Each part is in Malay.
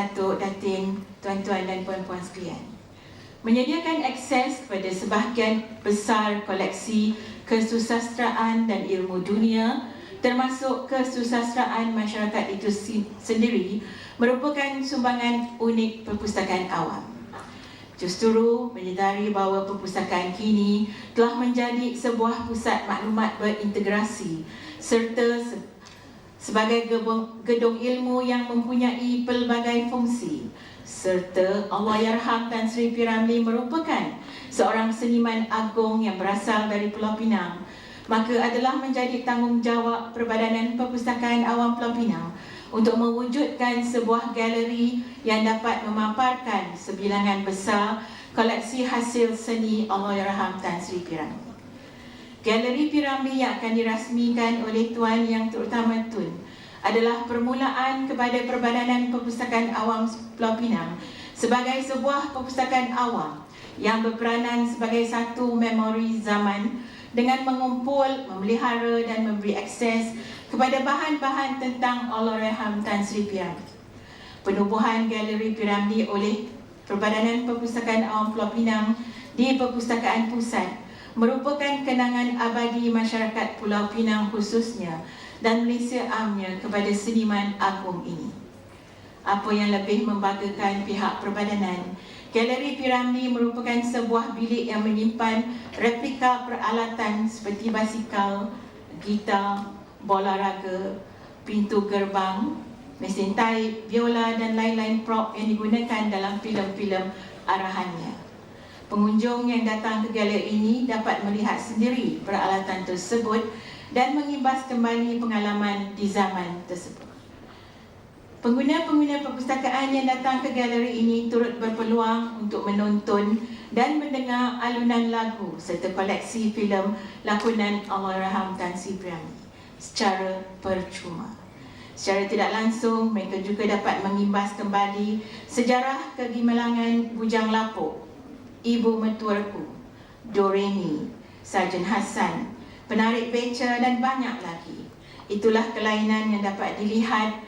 Datuk, Datin, tuan-tuan dan puan-puan sekalian. Menyediakan akses kepada sebahagian besar koleksi kesusasteraan dan ilmu dunia, termasuk kesusasteraan masyarakat itu sendiri, merupakan sumbangan unik perpustakaan awam. Justru menyedari bahawa perpustakaan kini telah menjadi sebuah pusat maklumat berintegrasi serta sebagai gedung ilmu yang mempunyai pelbagai fungsi, serta Allahyarham Tan Sri P. Ramlee merupakan seorang seniman agung yang berasal dari Pulau Pinang, maka adalah menjadi tanggungjawab Perbadanan Perpustakaan Awam Pulau Pinang untuk mewujudkan sebuah galeri yang dapat memaparkan sebilangan besar koleksi hasil seni Allahyarham Tan Sri P. Ramlee. Galeri P. Ramlee yang akan dirasmikan oleh Tuan Yang Terutama Tun adalah permulaan kepada Perbadanan Perpustakaan Awam Pulau Pinang sebagai sebuah perpustakaan awam yang berperanan sebagai satu memori zaman dengan mengumpul, memelihara dan memberi akses kepada bahan-bahan tentang Allahyarham Tan Sri P. Ramlee. Penubuhan Galeri P. Ramlee oleh Perbadanan Perpustakaan Awam Pulau Pinang di Perpustakaan Pusat merupakan kenangan abadi masyarakat Pulau Pinang khususnya dan Malaysia amnya kepada seniman agung ini. Apa yang lebih membanggakan pihak Perbadanan, Galeri P. Ramlee merupakan sebuah bilik yang menyimpan replika peralatan seperti basikal, gitar, bola raga, pintu gerbang, mesin taip, biola dan lain-lain prop yang digunakan dalam filem-filem arahannya. Pengunjung yang datang ke galeri ini dapat melihat sendiri peralatan tersebut dan mengimbas kembali pengalaman di zaman tersebut. Pengguna-pengguna perpustakaan yang datang ke galeri ini turut berpeluang untuk menonton dan mendengar alunan lagu serta koleksi filem lakonan Allahyarham Tan Sri P. Ramlee secara percuma. Secara tidak langsung, mereka juga dapat mengimbas kembali sejarah kegemilangan Bujang Lapuk, Ibu Mertuaku, Doremi, Sarjan Hassan, penarik beca dan banyak lagi. Itulah kelainan yang dapat dilihat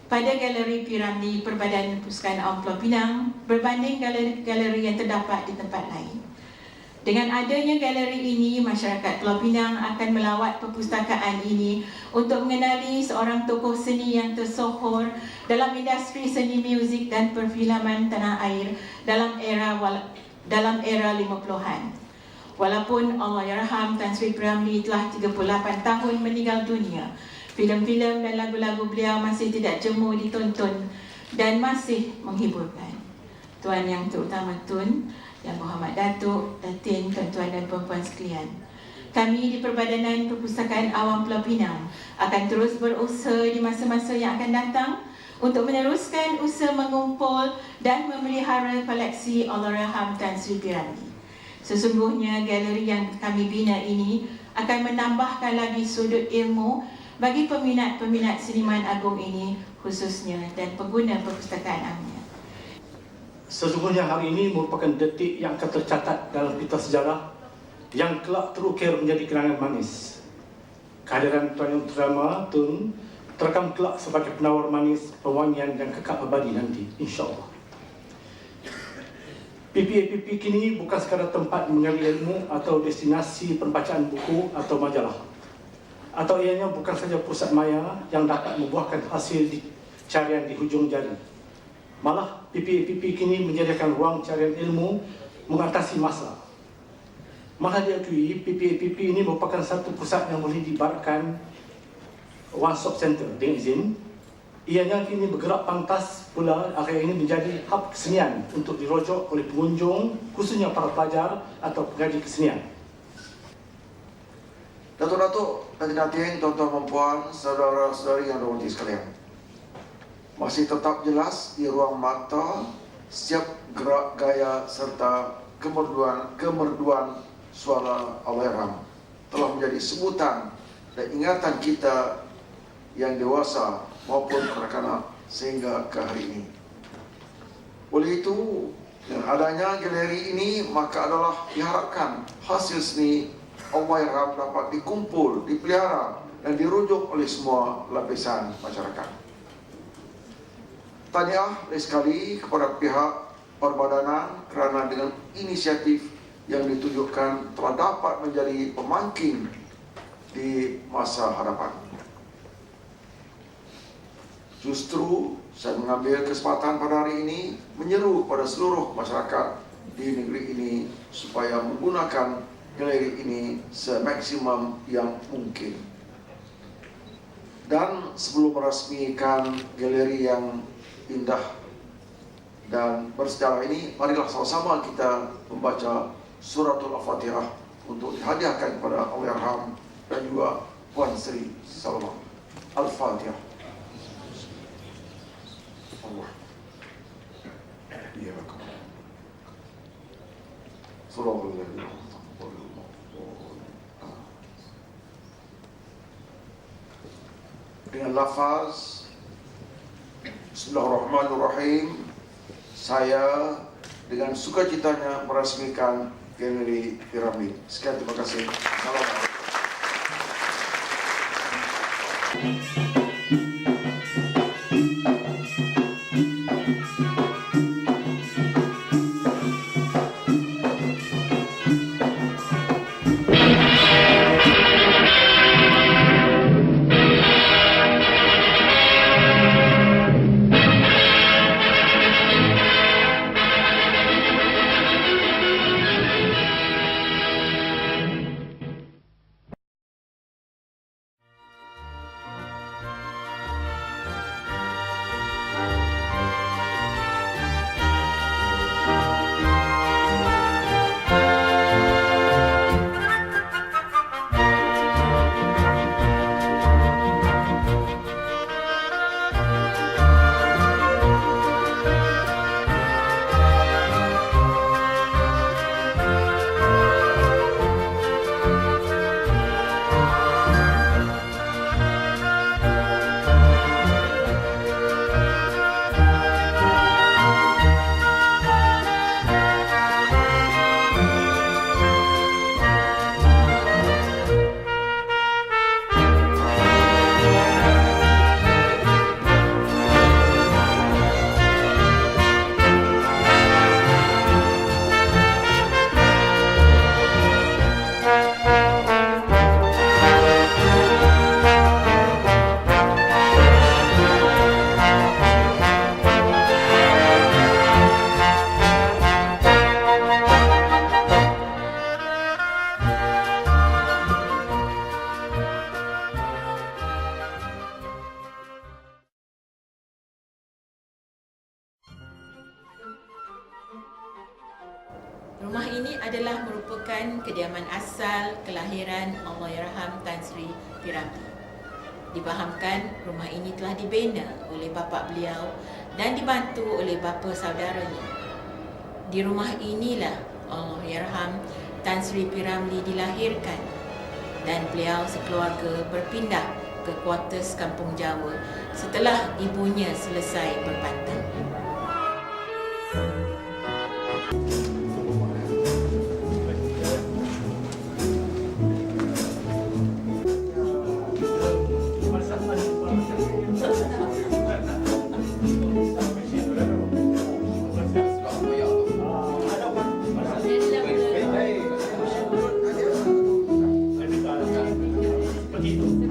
pada Galeri P. Ramlee Perbadanan Perpustakaan Awam Pulau Pinang berbanding galeri-galeri yang terdapat di tempat lain. Dengan adanya galeri ini, masyarakat Pulau Pinang akan melawat perpustakaan ini untuk mengenali seorang tokoh seni yang tersohor dalam industri seni muzik dan perfilman tanah air dalam era 50-an. Walaupun Allahyarham Tan Sri P. Ramlee telah 38 tahun meninggal dunia, filem-filem dan lagu-lagu beliau masih tidak jemu ditonton dan masih menghiburkan. Tuan Yang Terutama Tun, Yang Berhormat Datuk, Datin, tuan-tuan dan puan-puan sekalian, kami di Perbadanan Perpustakaan Awam Pulau Pinang akan terus berusaha di masa-masa yang akan datang untuk meneruskan usaha mengumpul dan memelihara koleksi Allahyarham Tan Sri P. Ramlee. Sesungguhnya galeri yang kami bina ini akan menambahkan lagi sudut ilmu bagi peminat-peminat seniman agung ini khususnya dan pengguna perpustakaan amnya. Sesungguhnya hari ini merupakan detik yang akan tercatat dalam pita sejarah yang kelak terukir menjadi kenangan manis. Kehadiran Tuan Yang Terutama Tun terekam kelak sebagai penawar manis pewangian yang kekal abadi nanti, insya-Allah. PPAPP kini bukan sekadar tempat menggali ilmu atau destinasi pembacaan buku atau majalah, atau ianya bukan saja pusat maya yang dapat membuahkan hasil carian di hujung jari. Malah PPAPP kini menjadikan ruang carian ilmu mengatasi masa. Malah diakui PPAPP ini merupakan satu pusat yang boleh diibaratkan one stop center dengan izin. Ianya kini bergerak pantas pula akhir ini menjadi hub kesenian untuk dirojok oleh pengunjung, khususnya para pelajar atau pengkaji kesenian. Datuk-datuk, datin-datin, tuan-tuan dan puan, saudara-saudari yang dirahmati sekalian, masih tetap jelas di ruang mata setiap gerak gaya serta kemerduan suara Allahyarham telah menjadi sebutan dan ingatan kita yang dewasa maupun kanak-kanak sehingga ke hari ini. Oleh itu, dengan adanya galeri ini maka adalah diharapkan hasil seni Allahyarham dapat dikumpul, dipelihara dan dirujuk oleh semua lapisan masyarakat. Tahniah sekali kepada pihak perbadanan kerana dengan inisiatif yang ditujukan telah dapat menjadi pemangkin di masa hadapan. Justru saya mengambil kesempatan pada hari ini menyeru kepada seluruh masyarakat di negeri ini supaya menggunakan galeri ini semaksimum yang mungkin. Dan sebelum meresmikan galeri yang indah dan bersejarah ini, marilah sama-sama kita membaca suratul Al-Fatihah untuk dihadiahkan kepada Allahyarham dan juga Puan Sri Salma. Al-Fatihah. Allah. Ya Rabbal. Surah Al-Fatihah. Dengan lafaz Bismillahirrahmanirrahim, saya dengan sukacitanya meresmikan galeri piramid. Sekian, terima kasih. Assalamualaikum. Rumah ini adalah merupakan kediaman asal kelahiran Allahyarham Tan Sri Piramli. Difahamkan rumah ini telah dibina oleh bapa beliau dan dibantu oleh bapa saudaranya. Di rumah inilah Allahyarham Tan Sri Piramli dilahirkan dan beliau sekeluarga berpindah ke kuartus Kampung Jawa setelah ibunya selesai berpantang. Begitu.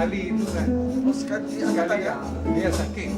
sekali itu kan. Sekali Sekali angkatan ya. dia sakit.